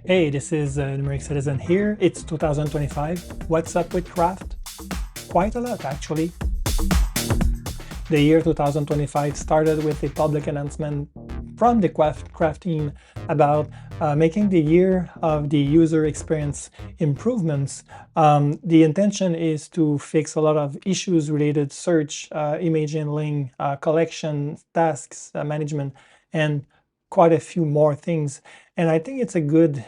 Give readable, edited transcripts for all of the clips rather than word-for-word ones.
Hey, this is Numeric Citizen here. It's 2025. What's up with craft? Quite a lot, actually. The year 2025 started with a public announcement from the craft team about making the year of the user experience improvements. The intention is to fix a lot of issues related to search, image handling, collection, tasks, management, and quite a few more things. And I think it's a good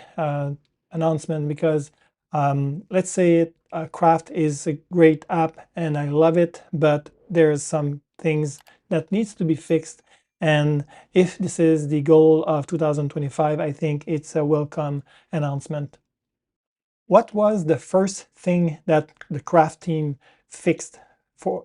announcement because let's say Craft is a great app and I love it, but there's some things that needs to be fixed. And if this is the goal of 2025, I think it's a welcome announcement. What was the first thing that the Craft team fixed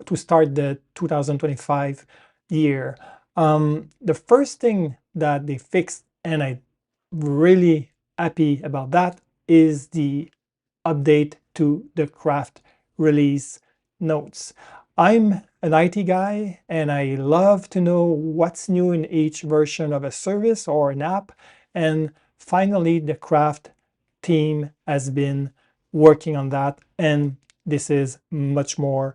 to start the 2025 year? The first thing that they fixed, and I'm really happy about that, is the update to the Craft release notes. I'm an IT guy and I love to know what's new in each version of a service or an app. And finally, the Craft team has been working on that, and this is much more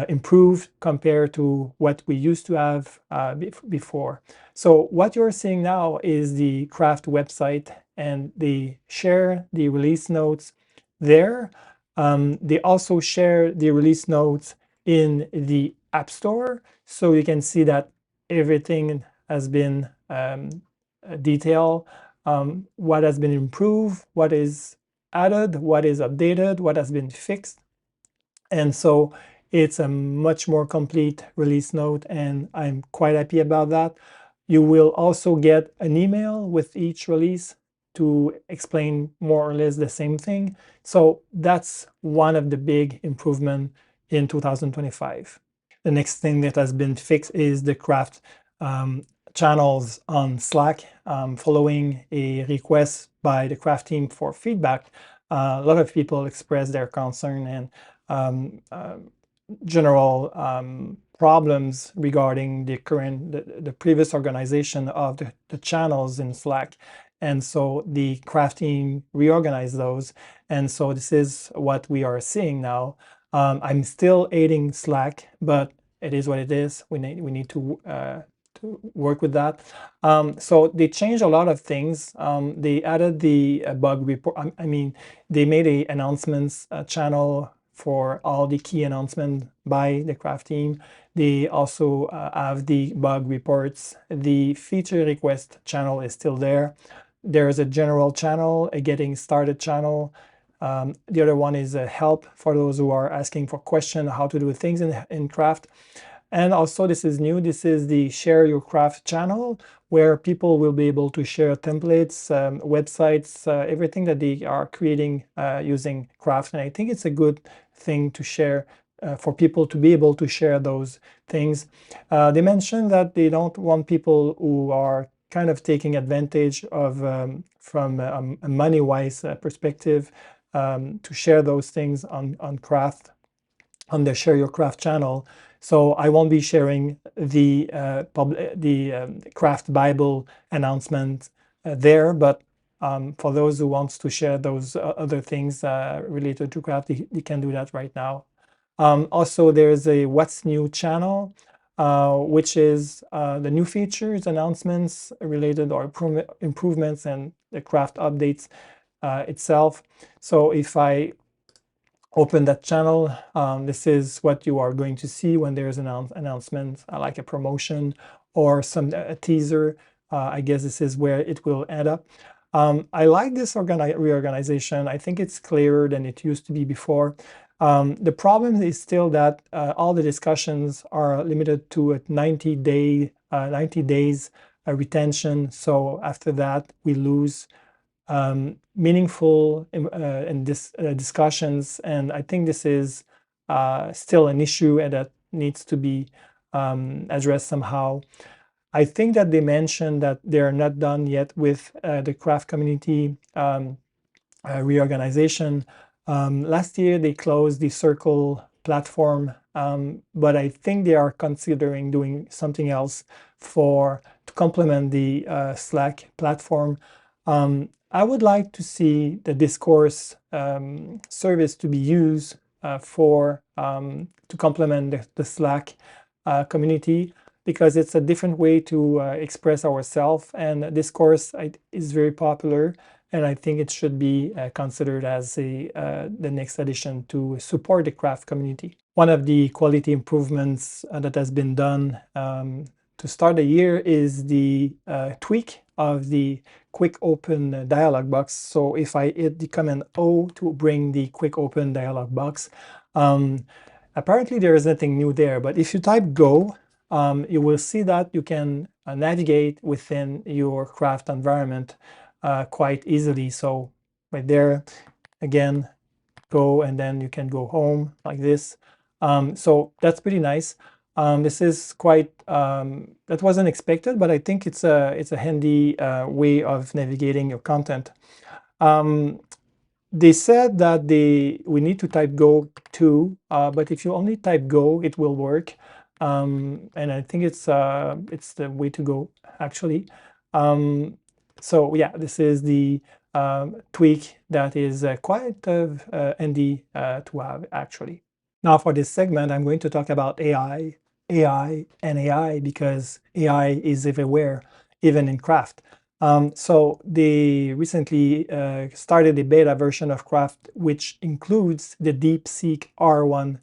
improved compared to what we used to have before. So what you're seeing now is the Craft website, and they share the release notes there. They also share the release notes in the App Store, so you can see that everything has been detailed, what has been improved, what is added, what is updated, what has been fixed. And so it's a much more complete release note, and I'm quite happy about that. You will also get an email with each release to explain more or less the same thing. So that's one of the big improvements in 2025. The next thing that has been fixed is the Craft channels on Slack. Following a request by the Craft team for feedback, a lot of people expressed their concern and general problems regarding the previous organization of the channels in Slack. And so the Craft team reorganized those. And so this is what we are seeing now. I'm still aiding Slack, but it is what it is. We need to work with that. So they changed a lot of things. They added the bug report. I mean, they made a announcements channel for all the key announcements by the Craft team. They also have the bug reports. The feature request channel is still there. There's a general channel, a getting started channel. The other one is a help for those who are asking for questions how to do things in Craft. And also, this is new. This is the Share Your Craft channel, where people will be able to share templates, websites, everything that they are creating using Craft. And I think it's a good thing to share for people to be able to share those things. They mentioned that they don't want people who are kind of taking advantage of from a money-wise perspective to share those things on Craft, on the Share Your Craft channel. So I won't be sharing the Craft Bible announcement there, but for those who wants to share those other things related to Craft, they can do that right now. Also, there's a What's New channel, which is the new features, announcements related or improvements and the Craft updates itself. So if I open that channel, this is what you are going to see when there's an announcement, like a promotion or a teaser. I guess this is where it will end up. I like this reorganization. I think it's clearer than it used to be before. The problem is still that all the discussions are limited to a 90 days retention. So after that, we lose meaningful discussions, and I think this is still an issue and that needs to be addressed somehow. I think that they mentioned that they're not done yet with the Craft community reorganization. Last year they closed the Circle platform, but I think they are considering doing something else to complement the Slack platform. I would like to see the discourse service to be used to complement the Slack community, because it's a different way to express ourselves, and discourse is very popular, and I think it should be considered as the next addition to support the craft community. One of the quality improvements that has been done to start the year is the tweak of the quick open dialog box. So if I hit the command O to bring the quick open dialog box, apparently there is nothing new there, but if you type Go, you will see that you can navigate within your craft environment quite easily. So right there, again, Go, and then you can go home like this. So that's pretty nice. This is quite, that wasn't expected, but I think it's a handy way of navigating your content. They said that we need to type Go too, but if you only type Go, it will work. And I think it's the way to go, actually. So yeah, this is the tweak that is quite handy to have, actually. Now for this segment, I'm going to talk about AI, and AI, because AI is everywhere, even in craft. So they recently started a beta version of craft, which includes the DeepSeek R1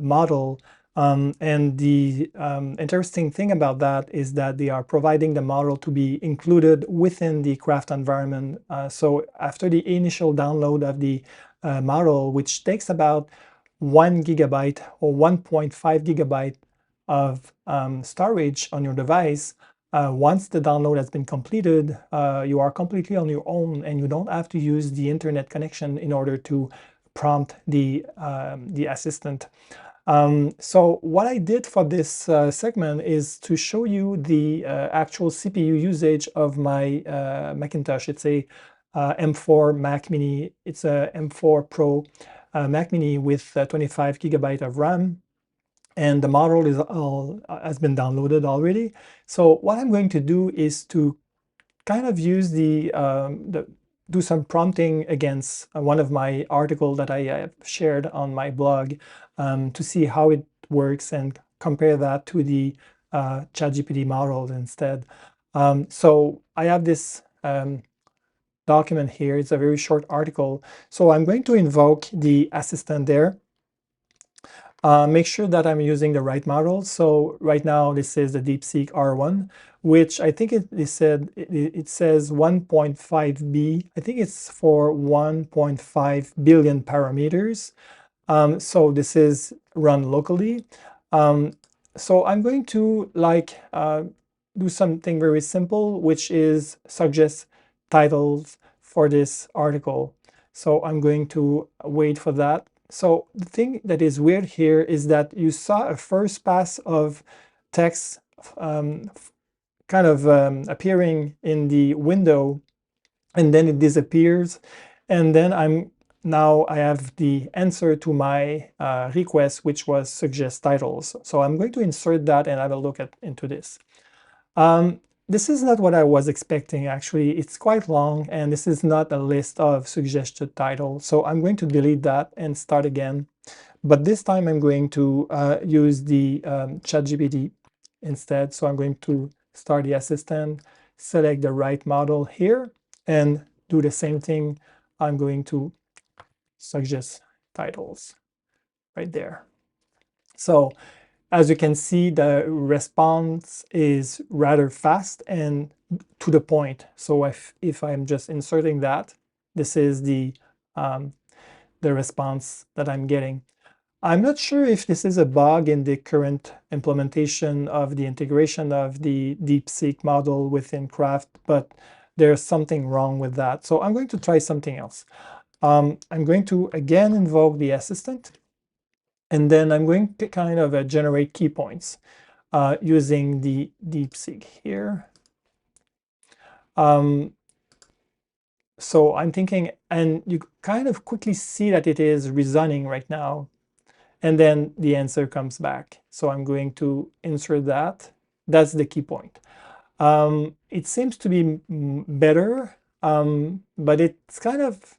model. And the interesting thing about that is that they are providing the model to be included within the craft environment. So after the initial download of the model, which takes about 1 gigabyte or 1.5 gigabyte of storage on your device, once the download has been completed, you are completely on your own, and you don't have to use the internet connection in order to prompt the assistant. So what I did for this segment is to show you the actual CPU usage of my Macintosh. It's a M4 Mac Mini. It's a M4 Pro Mac Mini with 25 gigabyte of RAM. And the model has been downloaded already. So what I'm going to do is to kind of use do some prompting against one of my articles that I have shared on my blog to see how it works and compare that to the ChatGPT model instead. So I have this document here. It's a very short article. So I'm going to invoke the assistant there. Make sure that I'm using the right model. So right now this is the DeepSeek R1, which I think it says 1.5B. I think it's for 1.5 billion parameters. So this is run locally. So I'm going to do something very simple, which is suggest titles for this article. So I'm going to wait for that. So the thing that is weird here is that you saw a first pass of text kind of appearing in the window, and then it disappears. And then I have the answer to my request, which was suggest titles. So I'm going to insert that and have a look into this. This is not what I was expecting, actually. It's quite long, and this is not a list of suggested titles. So I'm going to delete that and start again. But this time I'm going to use the ChatGPT instead. So I'm going to start the assistant, select the right model here, and do the same thing. I'm going to suggest titles right there. So as you can see, the response is rather fast and to the point. So if I'm just inserting that, this is the response that I'm getting. I'm not sure if this is a bug in the current implementation of the integration of the DeepSeek model within Craft, but there's something wrong with that. So I'm going to try something else. I'm going to again invoke the assistant. And then I'm going to kind of generate key points using the DeepSeek here. So I'm thinking, and you kind of quickly see that it is reasoning right now. And then the answer comes back. So I'm going to insert that. That's the key point. It seems to be better but it's kind of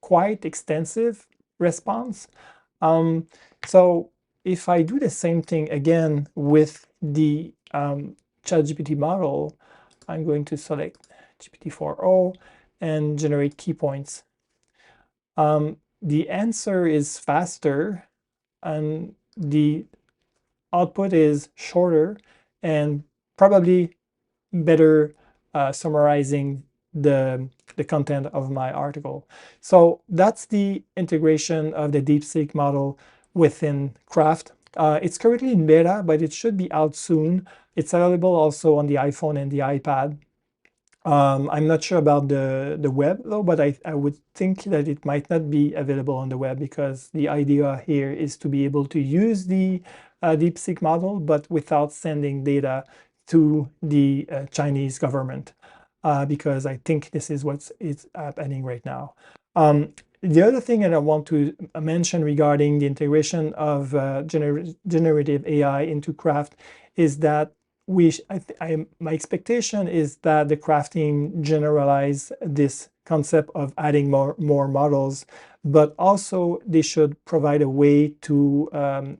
quite extensive response. So if I do the same thing again with the ChatGPT model, I'm going to select GPT-4o and generate key points. The answer is faster and the output is shorter and probably better summarizing the content of my article. So that's the integration of the DeepSeek model within Craft. It's currently in beta, but it should be out soon. It's available also on the iPhone and the iPad. I'm not sure about the web though, but I would think that it might not be available on the web because the idea here is to be able to use the DeepSeek model, but without sending data to the Chinese government, because I think this is what's happening right now. The other thing that I want to mention regarding the integration of generative AI into Craft is that my expectation is that the crafting generalize this concept of adding more models, but also they should provide a way to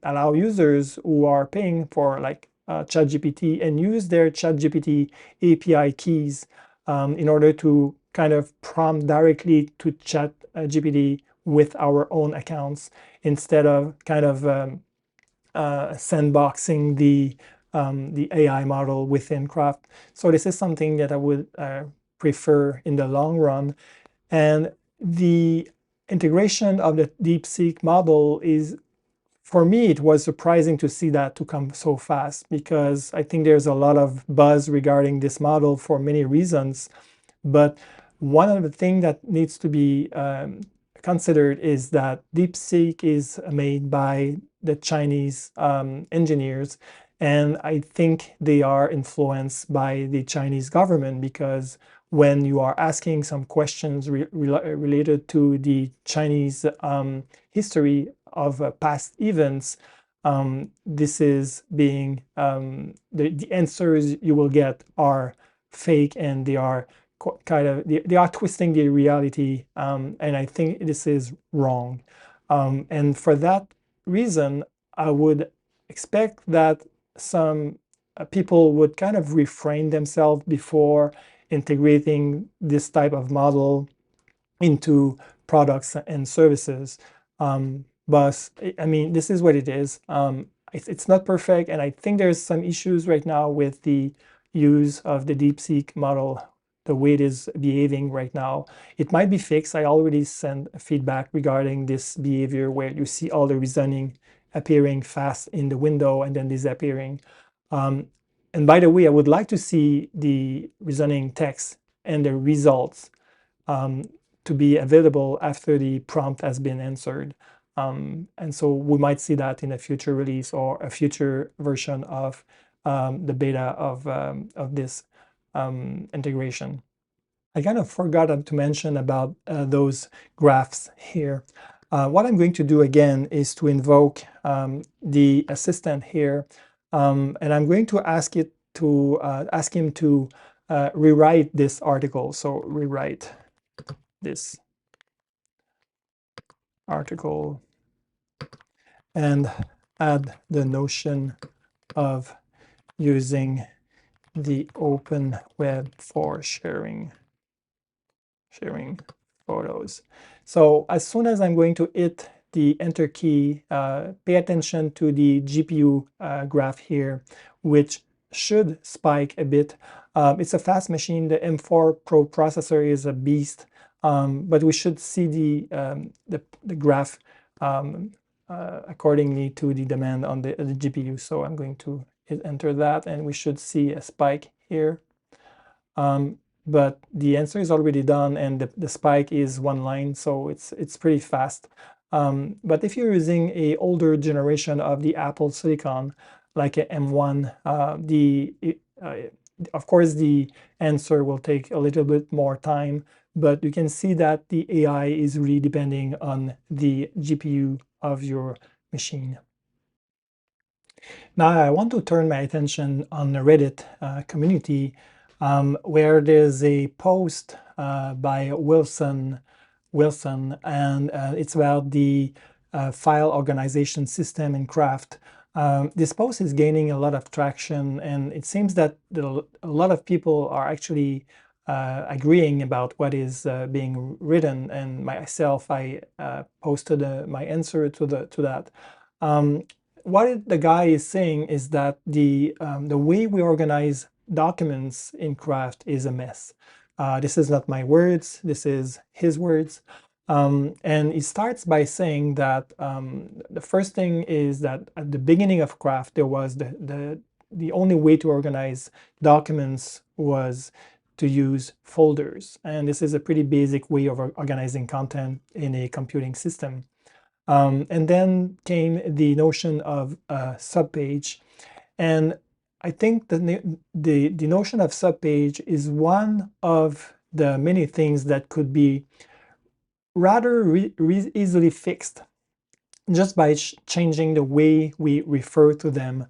allow users who are paying for like ChatGPT and use their ChatGPT API keys in order to kind of prompt directly to ChatGPT with our own accounts instead of kind of sandboxing the AI model within Craft. So this is something that I would prefer in the long run. And the integration of the DeepSeek model is, for me, it was surprising to see that to come so fast because I think there's a lot of buzz regarding this model for many reasons. But one of the things that needs to be considered is that DeepSeek is made by the Chinese engineers, and I think they are influenced by the Chinese government because when you are asking some questions related to the Chinese history of past events, this is being the answers you will get are fake and they are kind of they are twisting the reality, and I think this is wrong. And for that reason, I would expect that some people would kind of refrain themselves before integrating this type of model into products and services. But I mean, this is what it is. It's not perfect, and I think there's some issues right now with the use of the DeepSeek model, the way it is behaving right now. It might be fixed. I already sent feedback regarding this behavior where you see all the reasoning appearing fast in the window and then disappearing. And by the way, I would like to see the reasoning text and the results to be available after the prompt has been answered. And so we might see that in a future release or a future version of the beta of this integration. I kind of forgot to mention about those graphs here. What I'm going to do again is to invoke the assistant here, and I'm going to ask him to rewrite this article. So rewrite this article and add the notion of using the open web for sharing photos. So as soon as I'm going to hit the enter key, pay attention to the GPU graph here, which should spike a bit. It's a fast machine. The M4 Pro processor is a beast, but we should see the graph accordingly to the demand on the GPU. So I'm going to enter that, and we should see a spike here. But the answer is already done, and the spike is one line, so it's pretty fast. But if you're using a older generation of the Apple Silicon, like a M1, of course the answer will take a little bit more time, but you can see that the AI is really depending on the GPU of your machine. Now I want to turn my attention on the Reddit community, where there's a post by Wilson, and it's about the file organization system in Craft. This post is gaining a lot of traction, and it seems that a lot of people are actually agreeing about what is being written. And myself, I posted my answer to that. What the guy is saying is that the way we organize documents in Craft is a mess. This is not my words, this is his words. And he starts by saying that the first thing is that at the beginning of Craft, there was the only way to organize documents was to use folders. And this is a pretty basic way of organizing content in a computing system. And then came the notion of a subpage. And I think the notion of subpage is one of the many things that could be rather easily fixed just by changing the way we refer to them.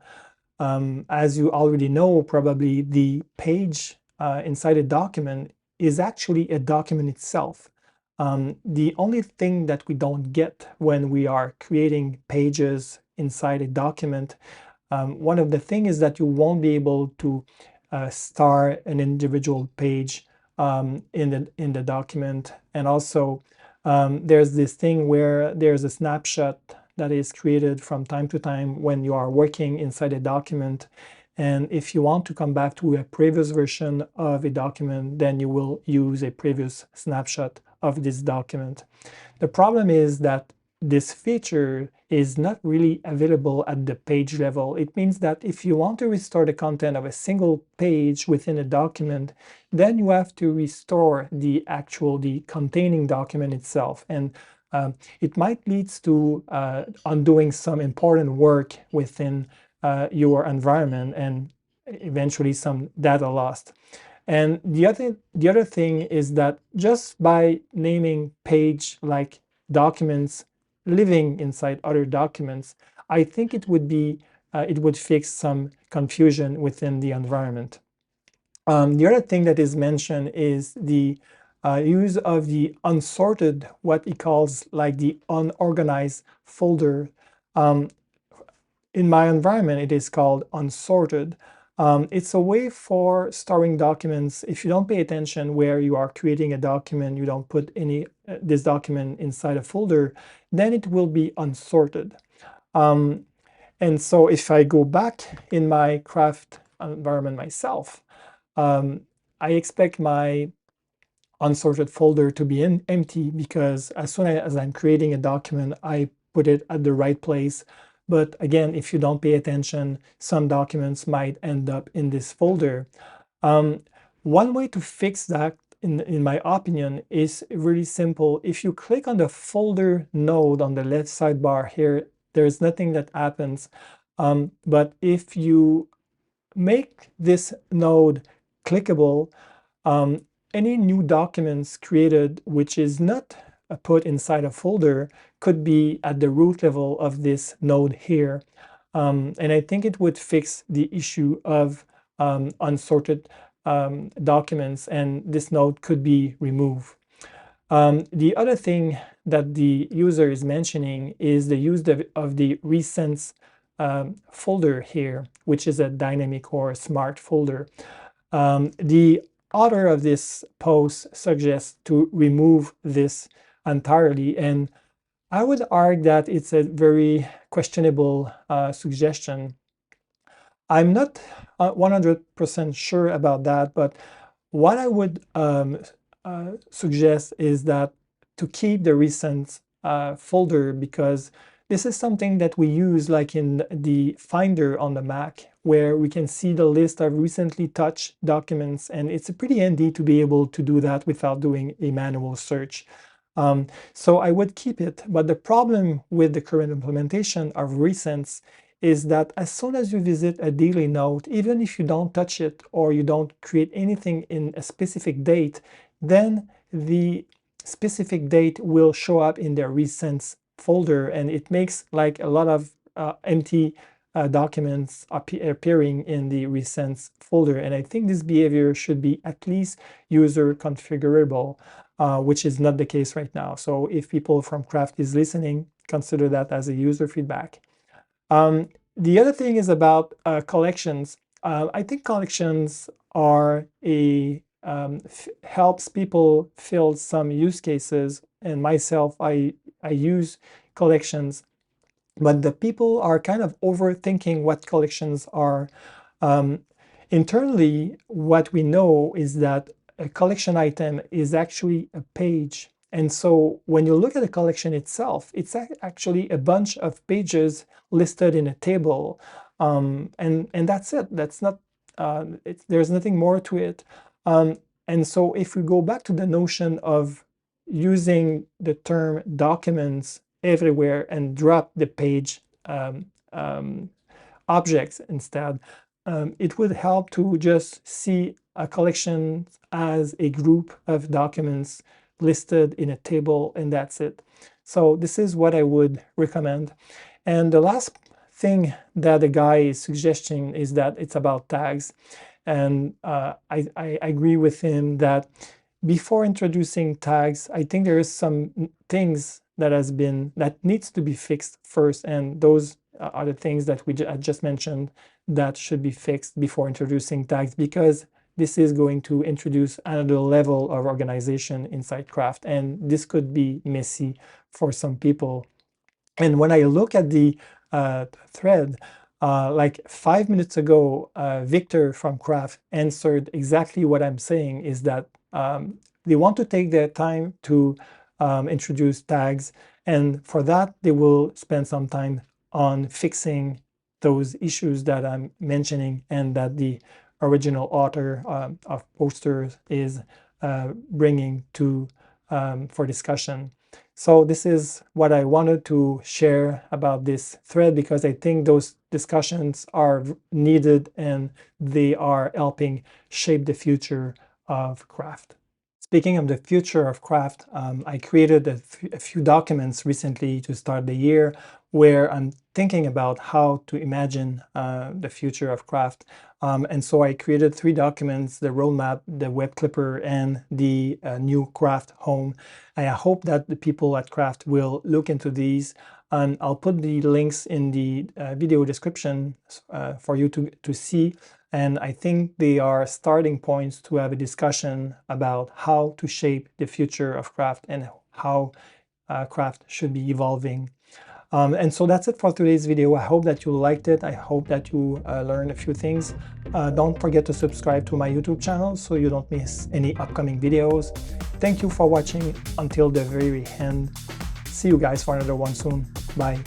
As you already know, probably the page inside a document is actually a document itself. The only thing that we don't get when we are creating pages inside a document, one of the things is that you won't be able to star an individual page in the document. And also there's this thing where there's a snapshot that is created from time to time when you are working inside a document. And if you want to come back to a previous version of a document, then you will use a previous snapshot of this document. The problem is that this feature is not really available at the page level. It means that if you want to restore the content of a single page within a document, then you have to restore the containing document itself. And it might lead to undoing some important work within your environment and eventually some data lost. And the other thing is that just by naming page like documents living inside other documents, I think it would fix some confusion within the environment. The other thing that is mentioned is the use of the unsorted, what he calls like the unorganized folder. In my environment, it is called unsorted. It's a way for storing documents. If you don't pay attention where you are creating a document, you don't put this document inside a folder, then it will be unsorted. And so if I go back in my Craft environment myself, I expect my unsorted folder to be empty, because as soon as I'm creating a document, I put it at the right place. But again, if you don't pay attention, some documents might end up in this folder. One way to fix that, in my opinion, is really simple. If you click on the folder node on the left sidebar here, there's nothing that happens. But if you make this node clickable, any new documents created which is not put inside a folder could be at the root level of this node here. And I think it would fix the issue of unsorted documents, and this node could be removed. The other thing that the user is mentioning is the use of the recents folder here, which is a dynamic or smart folder. The author of this post suggests to remove this entirely, and I would argue that it's a very questionable suggestion. I'm not 100% sure about that, but what I would suggest is that to keep the recent folder, because this is something that we use like in the Finder on the Mac, where we can see the list of recently touched documents, and it's pretty handy to be able to do that without doing a manual search. So I would keep it, but the problem with the current implementation of recents is that as soon as you visit a daily note, even if you don't touch it or you don't create anything in a specific date, then the specific date will show up in the recents folder, and it makes like a lot of empty documents appearing in the recents folder. And I think this behavior should be at least user configurable, which is not the case right now. So if people from Craft is listening, consider that as a user feedback. The other thing is about collections. I think collections are helps people fill some use cases, and myself, I use collections, but the people are kind of overthinking what collections are. Internally, what we know is that a collection item is actually a page. And so when you look at the collection itself, it's actually a bunch of pages listed in a table. And that's it. That's not, there's nothing more to it. And so if we go back to the notion of using the term documents everywhere and drop the page objects instead, it would help to just see a collection as a group of documents listed in a table, and that's it. So this is what I would recommend. And the last thing that the guy is suggesting is that it's about tags. And I agree with him that before introducing tags, I think there is some things that needs to be fixed first, and those are the things that I just mentioned that should be fixed before introducing tags, because this is going to introduce another level of organization inside Craft, and this could be messy for some people. And when I look at the thread, like 5 minutes ago, Victor from Craft answered exactly what I'm saying, is that they want to take their time to introduce tags, and for that they will spend some time on fixing those issues that I'm mentioning and that the original author of posters is bringing to for discussion. So this is what I wanted to share about this thread, because I think those discussions are needed and they are helping shape the future of Craft. Speaking of the future of Craft, I created a few documents recently to start the year where I'm thinking about how to imagine the future of Craft. And so I created 3 documents: the roadmap, the web clipper, and the new Craft home. And I hope that the people at Craft will look into these. And I'll put the links in the video description for you to see. And I think they are starting points to have a discussion about how to shape the future of Craft and how Craft should be evolving. And so that's it for today's video. I hope that you liked it. I hope that you learned a few things. Don't forget to subscribe to my YouTube channel so you don't miss any upcoming videos. Thank you for watching until the very end. See you guys for another one soon. Bye.